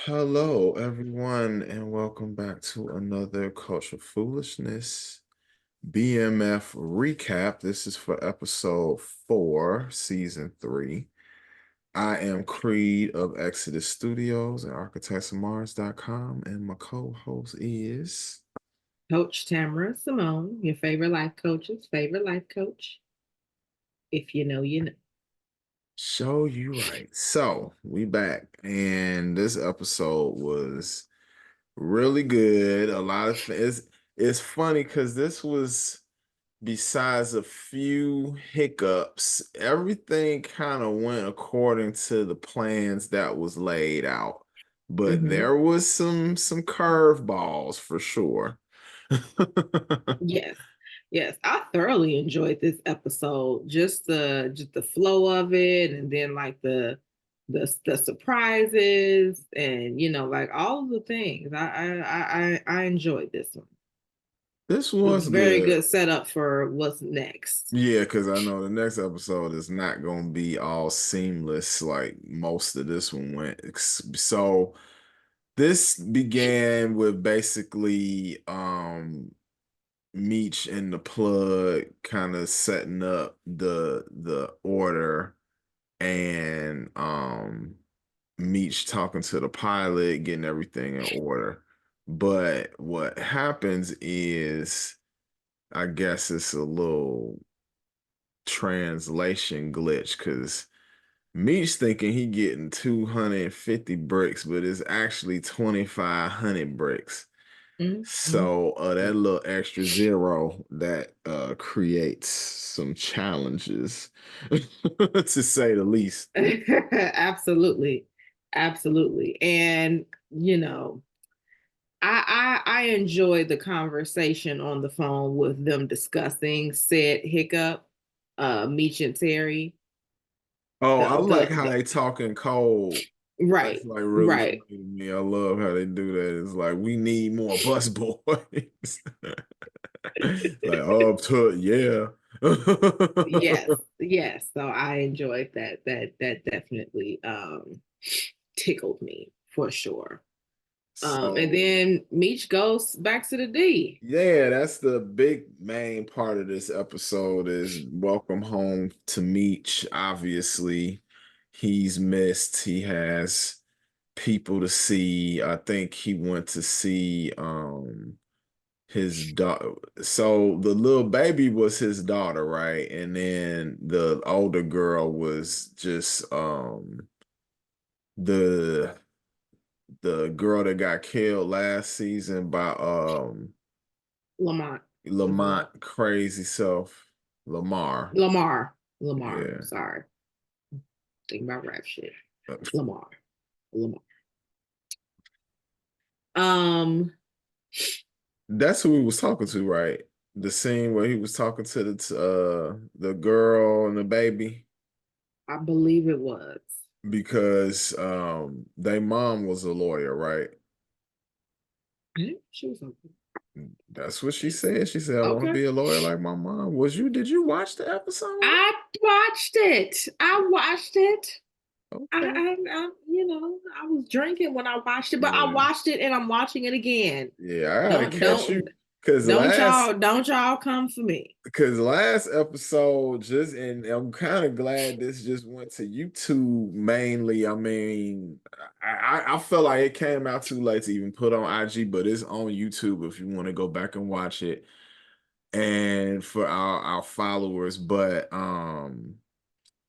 Hello, everyone, and welcome back to another Culture Foolishness BMF recap. This is for episode 4, season 3. I am Creed of Exodus Studios and architectsofmars.com, and my co-host is Coach Tamara Simone, your favorite life coach's favorite life coach. If you know, you know. Show You Right. So we back, and this episode was really good. A lot of things. It's funny because this was, besides a few hiccups, everything kind of went according to the plans that was laid out. But Hmm. there was some curveballs for sure. Yes, yes, I thoroughly enjoyed this episode. Just the flow of it, and then like the surprises, and like all of the things. I enjoyed this one. This It was was very good. good setup for what's next. Yeah, because I know the next episode is not going to be all seamless like most of this one went. So this began with basically Meech and the plug kind of setting up the order, and Meech talking to the pilot, getting everything in order. But what happens is, I guess it's a little translation glitch because Meech thinking he getting 250 bricks, but it's actually 2,500 bricks. Mm-hmm. So that little extra zero that creates some challenges, to say the least. Absolutely, absolutely, and I enjoyed the conversation on the phone with them discussing said hiccup, Meech and Terry. Oh, I like how The they talking cold. That's right, like really right. funny to me. I love how they do that. It's like we need more bus boys. Like, oh, yeah. Yes, yes. So I enjoyed that. That definitely tickled me for sure. And So then Meech goes back to the D. yeah, that's the big main part of this episode is welcome home to Meech. Obviously, he's missed. He has people to see. I think he went to see his daughter. So the little baby was his daughter, right? And then the older girl was just the the girl that got killed last season by Lamont. Lamont crazy self, Lamar. Lamar. Yeah. Sorry. Think about rap shit. Lamar. Lamar. Um, That's who he was talking to, right? The scene where he was talking to the girl and the baby, I believe it was. because their mom was a lawyer, right? She was okay. That's what she said. She said, I want to Okay. be a lawyer like my mom. Did you watch the episode? I watched it. I watched it. Okay. I was drinking when I watched it, but I Yeah. watched it and I'm watching it again. Yeah, I gotta Don't catch you don't because don't y'all come for me. last episode just, and I'm kind of glad this just went to YouTube mainly. I mean, I felt like it came out too late to even put on IG, but it's on YouTube if you want to go back and watch it. And for our followers, but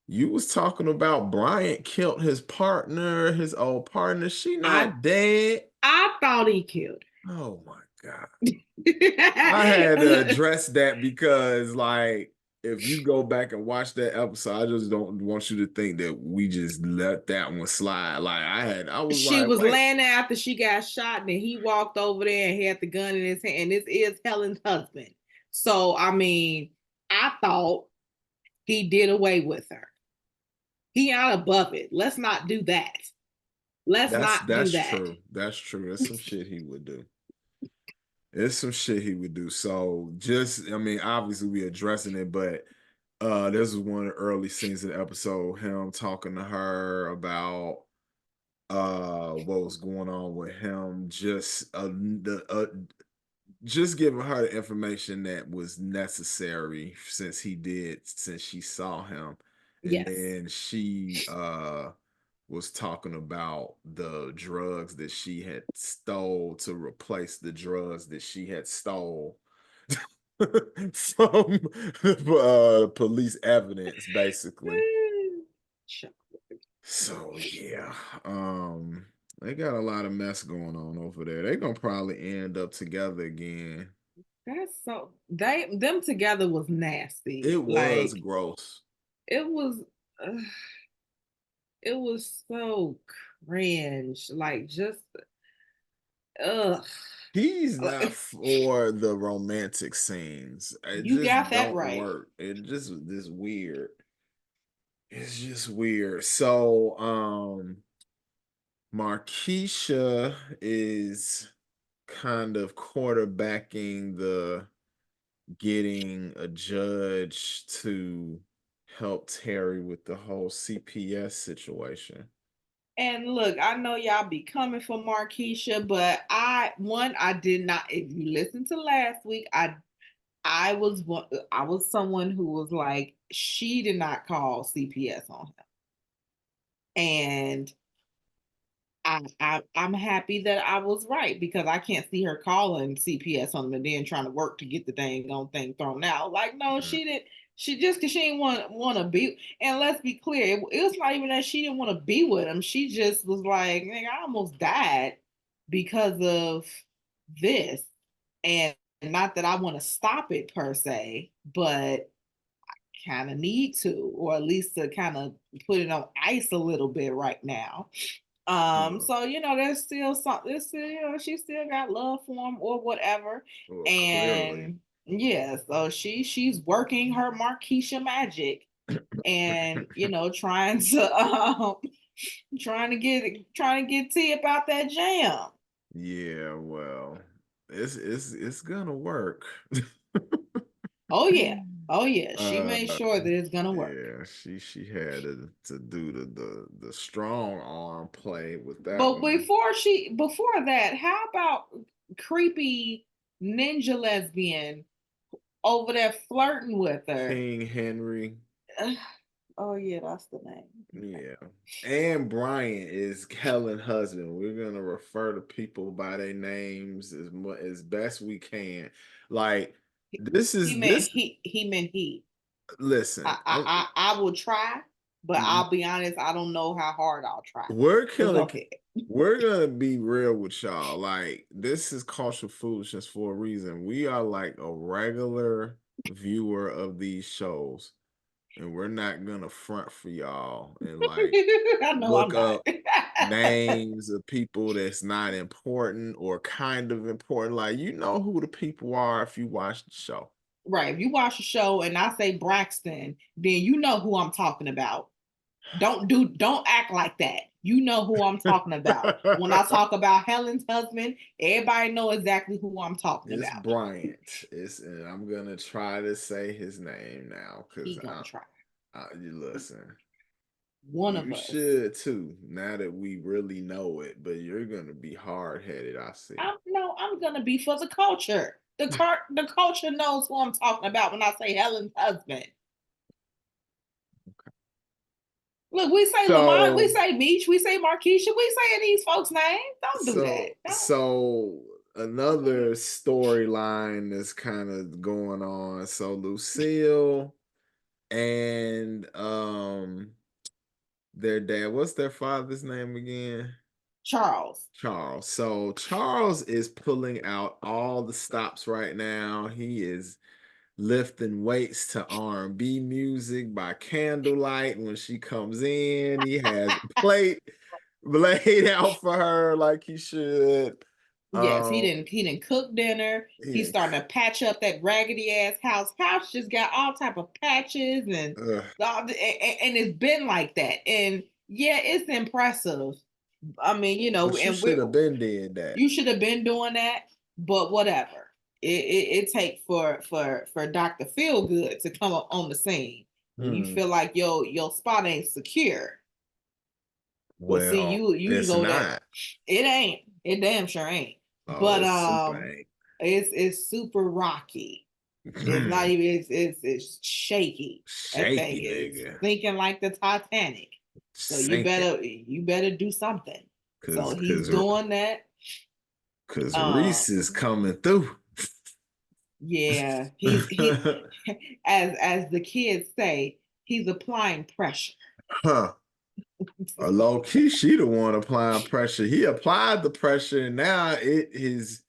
you was talking about Bryant killed his partner, his old partner. She I not dead. I thought he killed Oh my God. I had to her. address that because, like, if you go back and watch that episode, I just don't want you to think that we just let that one slide. Like, I was She like, was wait, laying there after she got shot, and then he walked over there and had the gun in his hand. And this is Helen's husband. So I mean, I thought he did away with her. He not above it. Let's not do that. Let's not that's do that. true. That's true. That's some shit he would do. It's some shit he would do. So just, I mean, obviously we addressing it, but this was one of the early scenes of the episode, him talking to her about what was going on with him, just giving her the information that was necessary since she saw him. And Yes. then she was talking about the drugs that she had stole to replace the drugs that she had stole from police evidence, basically. So yeah, they got a lot of mess going on over there. They're gonna probably end up together again. That's so them together was nasty. It was Like gross. it was uh, it was so cringe. Like just ugh. He's not Like, for the romantic scenes. It you just got that don't right. work. It just this weird. It's just weird. So, Markeisha is kind of quarterbacking the getting a judge to help Terry with the whole CPS situation. And look, I know y'all be coming for Markeisha, but I did not. If you listen to last week, I was someone who was like, she did not call CPS on him, and I'm happy that I was right because I can't see her calling CPS on them and then trying to work to get the thing thrown out. Like, no, Mhm. she didn't. She just because she didn't want to be. And let's be clear, it was not even that she didn't want to be with him. She just was like, I almost died because of this, and not that I want to stop it per se, but kind of need to, or at least to kind of put it on ice a little bit right now. Well, So there's still something. There's still, she still got love for him or whatever. well, clearly. And yeah, so she's working her Markeisha magic and trying to trying to get tea about that jam. Yeah, well, it's gonna work. Oh yeah. Oh yeah. She Uh, made sure that it's gonna work. yeah, she had to do the strong arm play with that But one. before that, how about creepy ninja lesbian over there flirting with her? King Henry. Oh yeah, that's the name. Okay. Yeah. And Brian is Helen husband. We're gonna refer to people by their names as best we can. Like this He is meant this he meant he. listen, I will try, but mhm. I'll be honest, I don't know how hard I'll try. we're But go gonna ahead. we're gonna be real with y'all. Like this is cultural foolishness for a reason. We are like a regular viewer of these shows, and we're not gonna front for y'all and like I know I'm look not. up names of people that's not important or kind of important. Like you know who the people are if you watch the show. Right. If you watch the show and I say Braxton, then you know who I'm talking about. Don't act like that. You know who I'm talking about. When I talk about Helen's husband, everybody know exactly who I'm talking It's about. Bryant. And I'm gonna try to say his name now because He gonna try. you listen. One of You us. should too. Now that we really know it, but you're gonna be hard headed. I see. I'm gonna be for the culture. The culture knows who I'm talking about when I say Helen's husband. Look, we say Lamont, we So say Meech, we say Markeisha, we say these folks' names. Don't do that. Don't. so Okay. another storyline that's kind of going on. So Lucille and their dad, what's their father's name again? Charles. Charles. So Charles is pulling out all the stops right now. He is lifting weights to R&B music by candlelight. When she comes in, he has a plate laid out for her like he should. Yes, Um, he didn't cook dinner. he He's didn't. starting to patch up that raggedy ass house. House just got all type of patches Ugh, and it's been like that. And yeah, it's impressive. I mean, but you and should have been did that. you should have been doing that, but whatever. It takes for Dr. Feelgood to come up on the scene when you Hmm. feel like your spot ain't secure. Well, see, Well, you it's go that not. it ain't. It damn sure ain't. Oh, But it's super ain't. it's super rocky. It's not even it's shaky. That thing Shaky is nigga. thinking like the Titanic. So Sinking. you better do something. So Cause he's cause doing that. cause Uh Reese is coming through. yeah, he as the kids say, he's applying pressure. Huh. A low key, she the one applying pressure. He applied the pressure, and now it is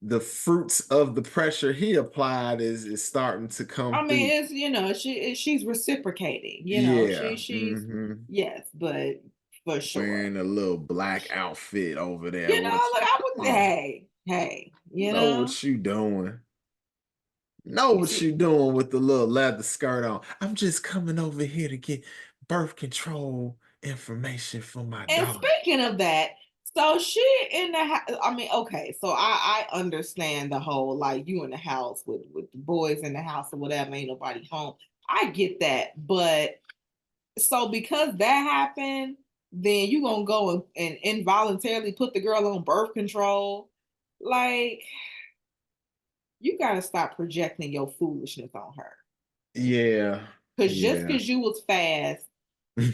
the fruits of the pressure he applied is starting to come I mean, through. it's she's reciprocating. Yeah. She's yes, but for sure. Wearing a little black outfit over there. Look, I Come was on. hey, Know what you doing. Know you what you see. doing with the little leather skirt on. I'm just coming over here to get birth control information for my And daughter. speaking of that, so she in the house. I mean, okay, so I understand the whole like you in the house with the boys in the house or whatever, ain't nobody home. I get that, but so because that happened, then you gonna go and involuntarily put the girl on birth control. Like, you gotta stop projecting your foolishness on her. Yeah. Because just Yeah. because you was fast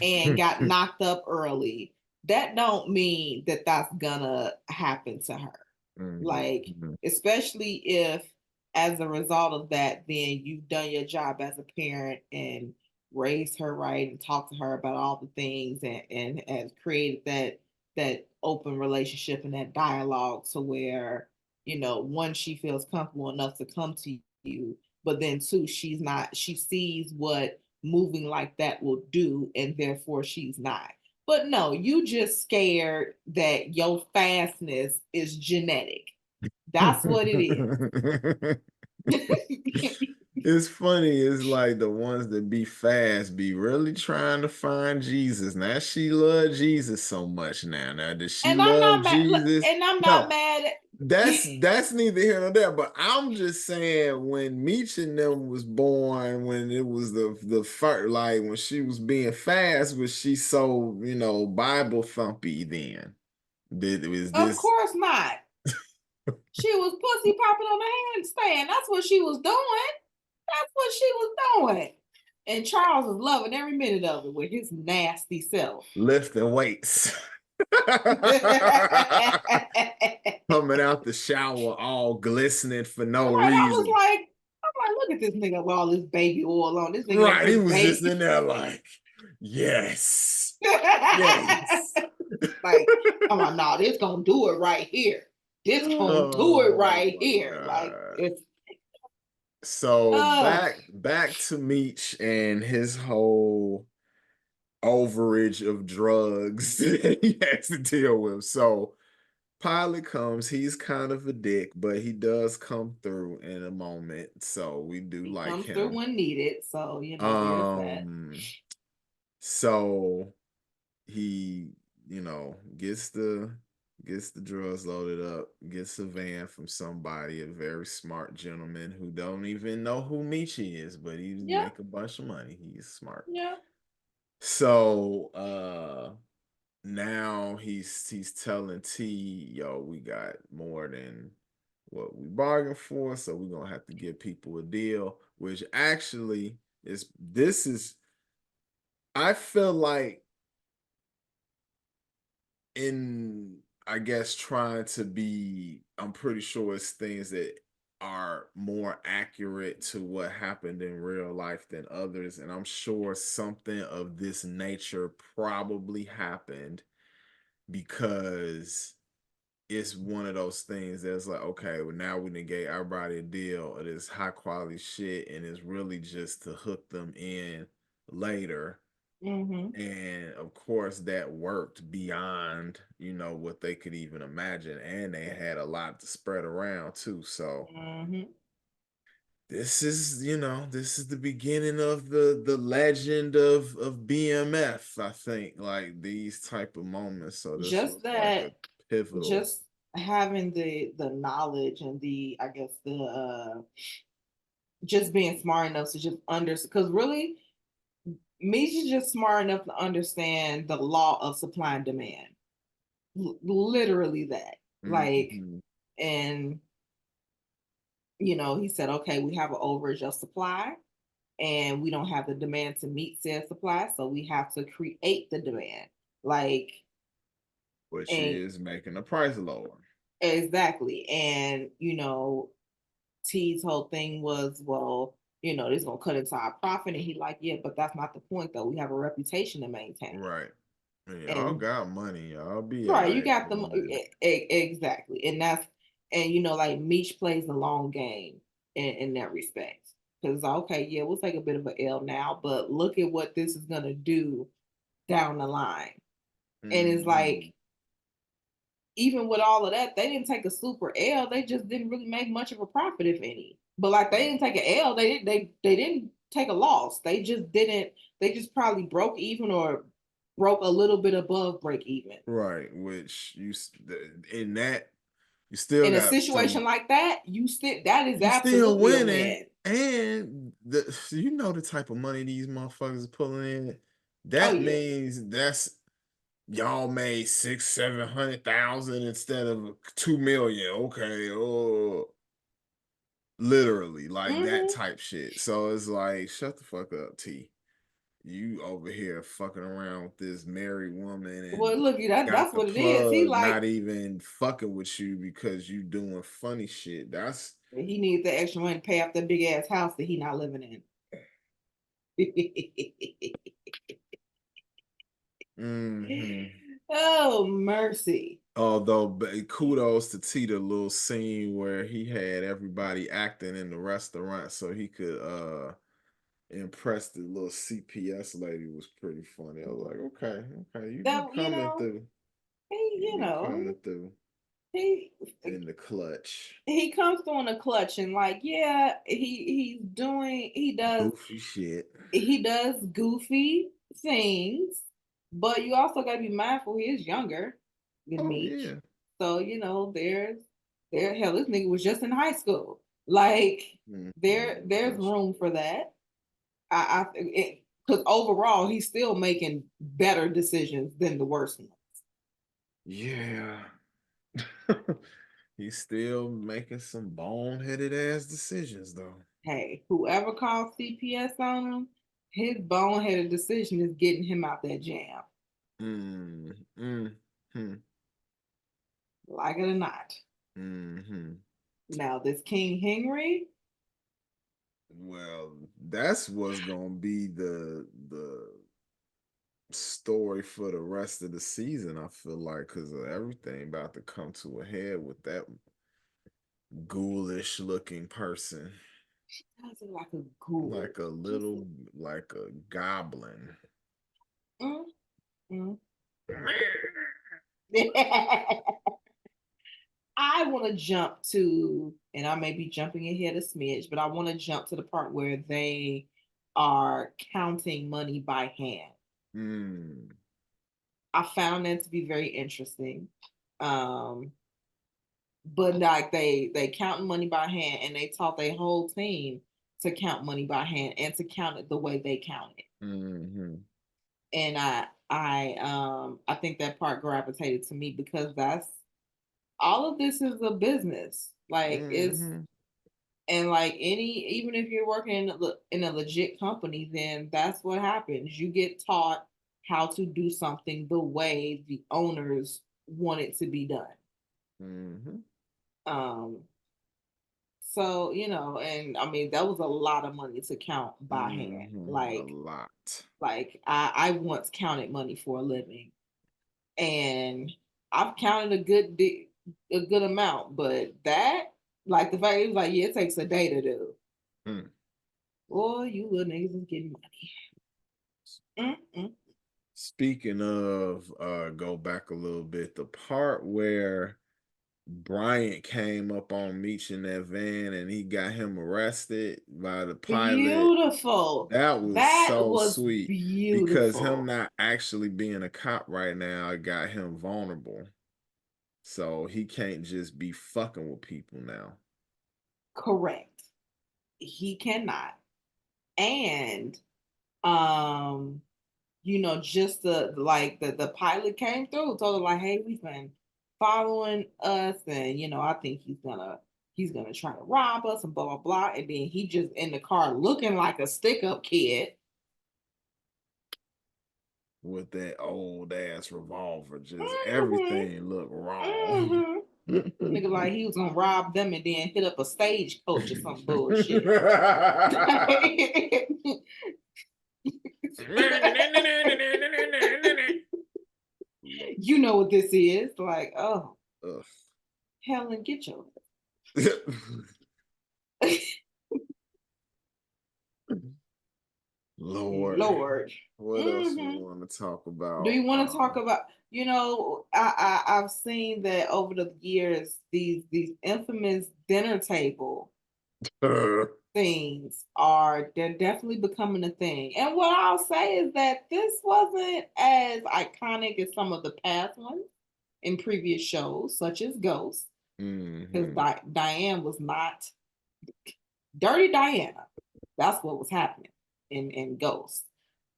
and got knocked up early, that don't mean that that's gonna happen to her. Like, Mhm. especially if as a result of that, then you've done your job as a parent and raised her right and talked to her about all the things and has created that open relationship and that dialogue to where, one, she feels comfortable enough to come to you, but then two, she sees what moving like that will do, and therefore she's not. But no, you just scared that your fastness is genetic. That's what it is. It's funny. It's like the ones that be fast be really trying to find Jesus. Now she love Jesus so much now. Now does she And I'm love not mad. Jesus? And I'm not No, mad. that's neither here nor there. But I'm just saying when Meech and them was born, when it was the first, like when she was being fast, was she so Bible thumpy then? Did was Of this? course not. She was pussy popping on the handstand. That's what she was doing. That's what she was doing. And Charles was loving every minute of it with his nasty self. Lifting weights. Coming out the shower all glistening for no Right. I was reason. like, look at this nigga with all this baby oil on. This nigga Right. He put was just baby. in there like, yes. Yes. Like, come on, no, this gonna do it right here. This gonna do it Oh right my here. Like, God. it's So uh back to Meech and his whole overage of drugs that he has to deal with. So Pilot comes, he's kind of a dick, but he does come through in a moment. So we do he like comes through him. when needed. So, there's that. Um, so he, gets the drugs loaded up, gets a van from somebody, a very smart gentleman who don't even know who Michi is, but he Yeah, make a bunch of money. He's smart. yeah. So now he's telling T, yo, we got more than what we bargained for, so we're gonna have to give people a deal, which actually is this is I feel like in I guess trying to be, I'm pretty sure it's things that are more accurate to what happened in real life than others. And I'm sure something of this nature probably happened because it's one of those things that's like, okay, well, now we done gave everybody a deal of this high quality shit, and it's really just to hook them in later. Mm-hmm. And of course, that worked beyond, what they could even imagine. And they had a lot to spread around too. So Mm-hmm. this is the beginning of the legend of BMF, I think, like these type of moments. So this Just was like a that, pivotal. just having the knowledge and the, I guess, the just being smart enough to just understand, because really Meech is just smart enough to understand the law of supply and demand. Literally that. Like, Mm-hmm. and he said, okay, we have an overage of supply and we don't have the demand to meet said supply, so we have to create the demand. Like, Which and is making the price lower. exactly. And T's whole thing was, well, this is gonna cut into our profit. And he like, yeah, but that's not the point though. We have a reputation to maintain. Right. Y'all And got money. Y'all be all right, you right got for a them minute. exactly. And like Meech plays the long game in that respect. Because okay, yeah, we'll take a bit of an L now, but look at what this is gonna do down the line. And it's Mm-hmm. like, even with all of that, they didn't take a super L. They just didn't really make much of a profit, if any. But like, they didn't take an L. They didn't take a loss. They just didn't. They just probably broke even or broke a little bit above break even. Right. Which in that you still In a got situation some. like that, that is You still absolutely a winning, win. and the type of money these motherfuckers are pulling in. Oh That yeah. means that's y'all made 600,000, 700,000 instead of 2 million. Okay, oh, literally like that Mm-hmm. type shit. So it's like, shut the fuck up, T. You over here fucking around with this married woman Well, and look, got that's the what it is. He plug like not even fucking with you because you doing funny shit. That's he needs the extra money to pay off that big ass house that he not living in. mm-hmm. Oh mercy. Although, kudos to T, the little scene where he had everybody acting in the restaurant so he could impress the little CPS lady was pretty funny. I was like, okay, okay, you be That coming through. he You be coming through he in the clutch. he comes through in a clutch, and like, yeah, Goofy shit. he does goofy things, but you also got to be mindful he is younger than Oh Meech. yeah. So hell, this nigga was just in high school. Like, there's Which, room for that. Because overall he's still making better decisions than the worst ones. yeah. He's still making some boneheaded ass decisions though. Hey, whoever called CPS on him, his boneheaded decision is getting him out that jam, Mm, hmm. like it or not. Mm-hmm. Now, this King Henry, Well, that's what's gonna be the story for the rest of the season. I feel like because of everything about to come to a head with that ghoulish looking person, sounds like a ghoul. like a Just little like a goblin. mm, mm. I want to jump to, and I may be jumping ahead a smidge, but I want to jump to the part where they are counting money by hand. Mm. I found that to be very interesting. Um, but like, they count money by hand, and they taught their whole team to count money by hand and to count it the way they count it. Mm-hmm. And I think that part gravitated to me because that's all of this is a business. Like, it's Mm-hmm. and like, even if you're working in a legit company, then that's what happens. You get taught how to do something the way the owners want it to be done. Mm-hmm. Um, so, and I mean, that was a lot of money to count by hand. Mm-hmm. A lot. Like, I once counted money for a living, and I've counted a good amount, but that, like, the fact it was like, yeah, it takes a day to do. Mm. Boy, you little niggas is getting money. Mm-mm. Speaking of, go back a little bit, the part where Bryant came up on Meech in that van and he got him arrested by the pilot. Beautiful. That was That so was sweet because him beautiful. not actually being a cop right now got him vulnerable. So he can't just be fucking with people now. Correct. He cannot. And You know, just the pilot came through, told her like, hey, we've been following us, and you know, I think he's gonna try to rob us and blah blah blah. And then he just in the car looking like a stick-up kid. With that old ass revolver, just Mm-hmm. everything looked wrong. Mm-hmm. Nigga like he was gonna rob them and then hit up a stagecoach or some bullshit. You know what this is. Like, oh, Ugh. Helen, get your Lord, Lord. what else we Mm-hmm. want to talk Do about? you want to talk about, you know, I've seen that over the years, these infamous dinner table things they're definitely becoming a thing. And what I'll say is that this wasn't as iconic as some of the past ones in previous shows, such as Ghost, because Mm-hmm. Diane was not Dirty Diana. That's what was happening in Ghost.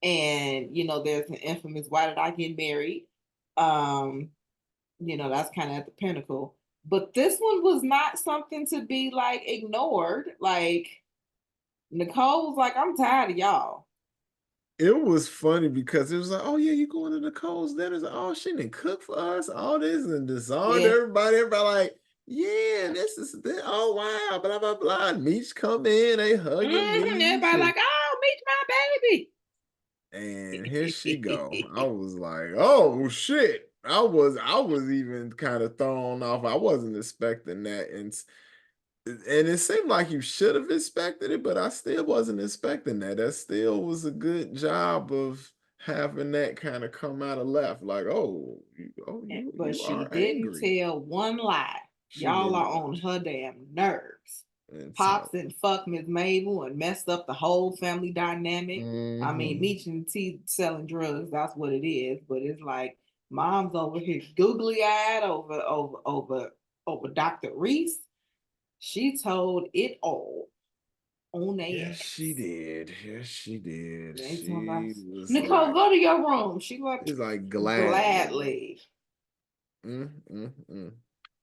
And you know, there's an infamous "Why did I get married?" Um, you know, that's kind of at the pinnacle. But this one was not something to be like ignored. Like Nicole was like, "I'm tired of y'all." It was funny because it was like, oh yeah, you going to Nicole's dinner? Like, oh, she didn't cook for us, all this and disarmed Yeah. everybody. Everybody like, yeah, this is this. Oh wow, blah blah blah. Meech come in, they hugging Meech, Everybody like, "Oh, meet my baby." and here she go. I was like, oh shit. I was even kind of thrown off. I wasn't expecting that. And it seemed like you should have expected it, but I still wasn't expecting that. That still was a good job of having that kind of come out of left. Like, oh, But you she are didn't angry. tell one lie. She Y'all did are not. on her damn nerves. And Pops so, and fuck Miss Mabel and messed up the whole family dynamic. I mean, mhm. Meech and T selling drugs, that's what it is. But it's like mom's over here googly eyed over Dr. Reese. She told it all on their Yes, she ass. did. Yes, she did. They talking about She was Nicole, like, go to your room. She like she's like gladly. gladly. Mm, mm, mm.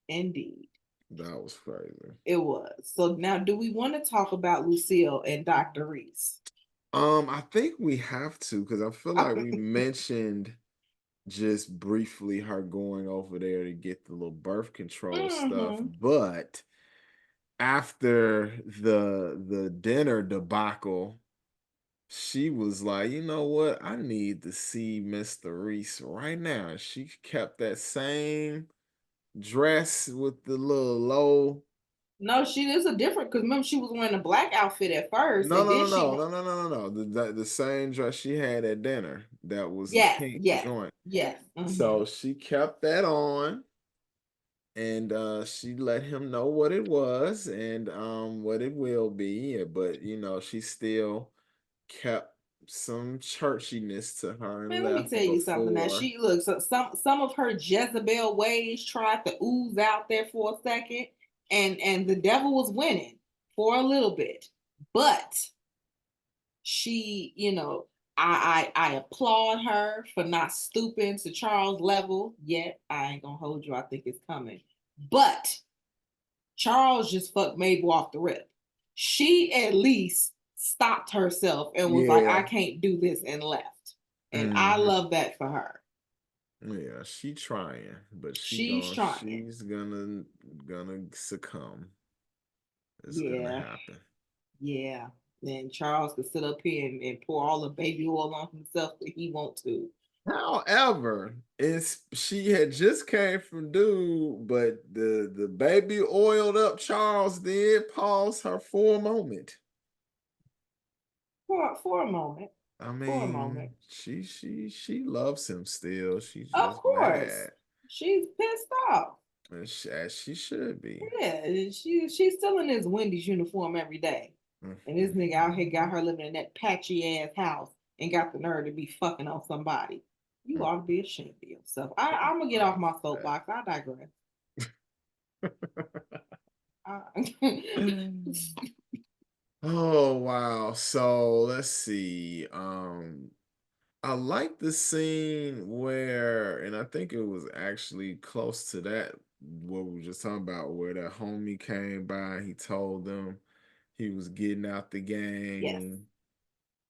Indeed. That was crazy. It was. So now do we want to talk about Lucille and Dr. Reese? I think we have to because I feel like we mentioned just briefly her going over there to get the little birth control stuff, Mm-hmm. but after the dinner debacle, she was like, you know what? I need to see Mr. Reese right now. She kept that same dress with the little low. No, she is a different because remember she was wearing a black outfit at first, No, and no, then no, she no, no, no, no, no, no. The same dress she had at dinner. That was a yes, pink yes, joint. yes. Mm-hmm. So she kept that on and she let him know what it was and what it will be, but you know she still kept some churchiness to her and Man, let me left tell you something. Now before. she looks some of her Jezebel ways tried to ooze out there for a second, and the devil was winning for a little bit, but she, you know, I applaud her for not stooping to Charles' level yet. I ain't gonna hold you. I think it's coming, but Charles just fucked Mabel off the rip. She at least stopped herself and was like, I Yeah. can't do this and left. And I Hmm. love that for her. Yeah, she trying, but She's trying. she's gonna succumb. It's gonna Yeah, happen. yeah. And Charles could sit up here and pour all the baby oil on himself that he want to. However, she had just came from dude, but the baby oiled up Charles did pause her for a moment. For a moment. I For a moment. mean, she loves him still. She's Of just course. mad, She's pissed off. as she should be. Yeah, she's still in this Wendy's uniform every day. Mm, And this mm, nigga mm, out here got her living in that patchy ass house and got the nerve to be fucking on somebody. You mm. ought to be ashamed of yourself. I'm gonna get off Love my that. soapbox. I digress. I, Oh wow. So let's see. I like the scene where, and I think it was actually close to that, what we were just talking about, where that homie came by, he told them he was getting out the Yes. game,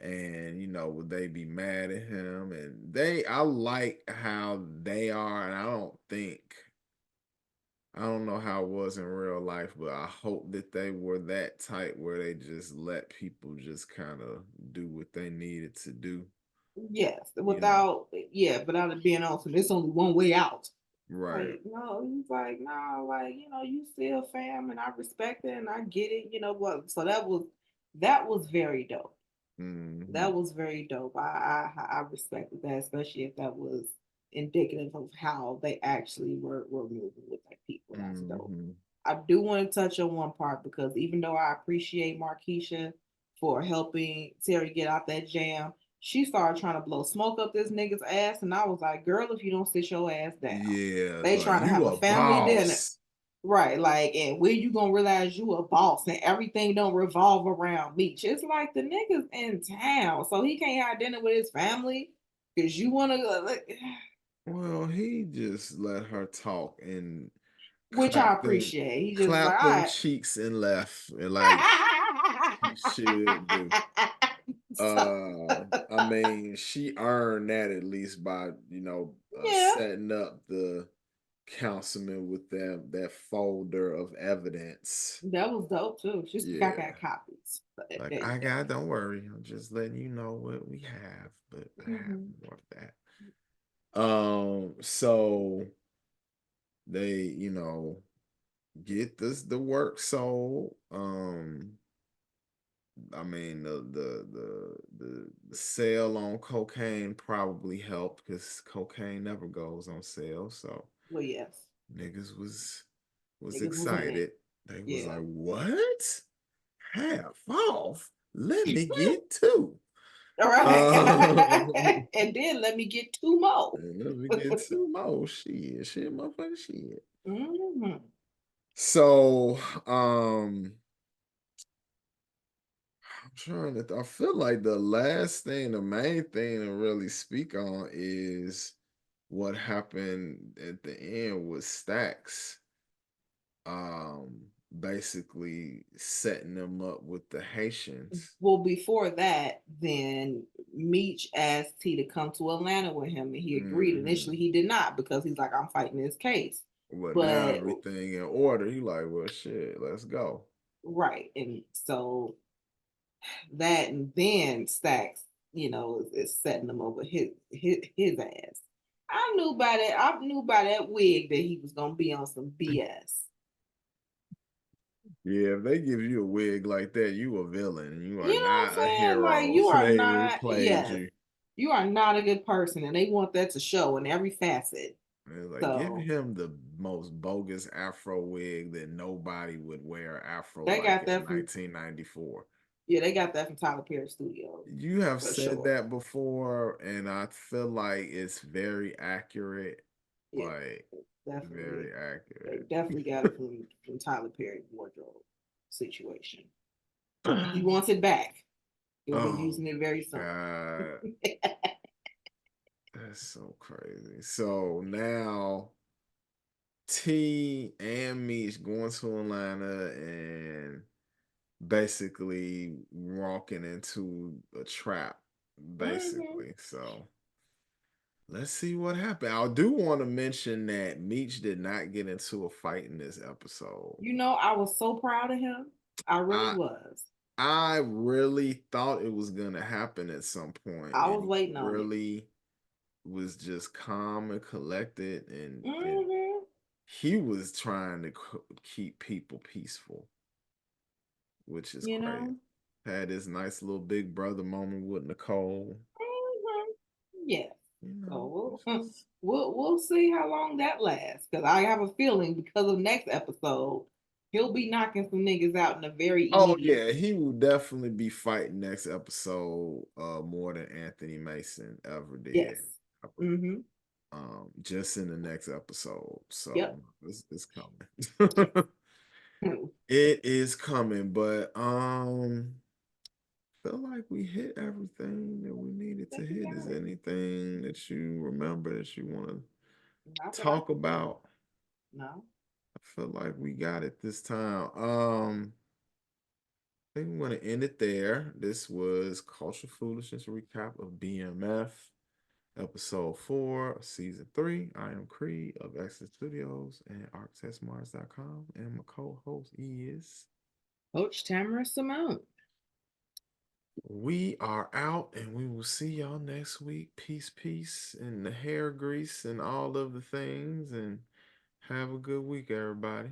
and would they be mad at him? And I like how they are, and I don't know how it was in real life, but I hope that they were that type where they just let people just kind of do what they needed to do, Yes. you know. Without it being awesome. There's only one way out. Right. Like, no, he's like, no, like, you still fam and I respect it and I get it, what. So that was very dope. That Hmm. was very dope. I respected that, especially if that was indicative of how they actually were moving with their people. That's dope. Hmm. I do want to touch on one part because even though I appreciate Markeisha for helping Terry get out that jam, she started trying to blow smoke up this nigga's ass, and I was like, "Girl, if you don't sit your ass down, Yeah, they like trying to you have a a family dinner." boss. Right, like, and when you gonna realize you a boss and everything don't revolve around me? It's like the nigga's in town, so he can't have dinner with his family because you want to, Well, he just let her talk and which I appreciate. He just like, clap all them right. cheeks and left, and like he should do. So, I mean, she earned that at least by, yeah, setting up the councilman with that folder of evidence. that was dope too. She's like, I Yeah. got copies. But Like, there you go. don't worry. I'm just letting you know what we have, but I have Hmm. more of that. So they, get the work sold. I mean, the sale on cocaine probably helped because cocaine never goes on sale. So Well, yes, niggas was niggas was in it. excited. They was Yeah. like, "What? Half off? Let me get two." All right. Um, And then let me get two more. let me get two more. Shit, motherfucker, shit. Hmm. So, I'm trying to. I feel like the last thing, the main thing to really speak on is what happened at the end with Stacks. Basically setting them up with the Haitians. Well, before that, then Meech asked T to come to Atlanta with him, and he agreed. Hmm. Initially, he did not because he's like, I'm fighting this case. But now But everything in order. He like, well, shit, let's go. right, and so that, and then Stacks, is setting him over his ass. I knew by that. I knew by that wig that he was gonna be on some BS. Yeah, if they give you a wig like that, you a villain. You are You know what not a I'm saying? Like hero. you are They not. played Yes, you. you are not a good person, and they want that to show in every facet. It's like, give So him the most bogus Afro wig that nobody would wear Afro they like got in that from 1994. yeah, they got that from Tyler Perry Studios You have for said sure. that before, and I feel like it's very accurate. Yeah, Like, definitely. very They accurate. definitely got it from Tyler Perry wardrobe situation. And he wants it back. He'll be Oh using it my very soon. God. That's so crazy. So now T and Meech going to Atlanta and basically walking into a trap, Hmm. basically. So let's see what happened. I do want to mention that Meech did not get into a fight in this episode. I was so proud of him. I really I was. I really thought it was gonna happen at some point, I and was he waiting on it. really was just calm and collected, and Hmm. he was trying to keep people peaceful, which is You great. know? Had this nice little big brother moment with Nicole. Hmm. Yeah. So Which we'll is we'll see how long that lasts. Because I have a feeling because of next episode, he'll be knocking some niggas out in a very oh immediate. yeah, he will definitely be fighting next episode more than Anthony Mason ever did. Yes. Mm-hmm. Just in the next episode. So Yep. it's coming. It is coming, but feel like we hit everything that we needed I to think we hit. Is got there it. anything that you remember that you want to Not that I talk about? know. I feel like we got it this time. I think we're going to end it there. This was Culture Foolishness recap of BMF, episode 4, season 3. I am Creed of Exit Studios and ArcTestMars.com, and my co-host is. Coach Tamara Simone. We are out, and we will see y'all next week. Peace, peace, and the hair grease and all of the things. And have a good week, everybody.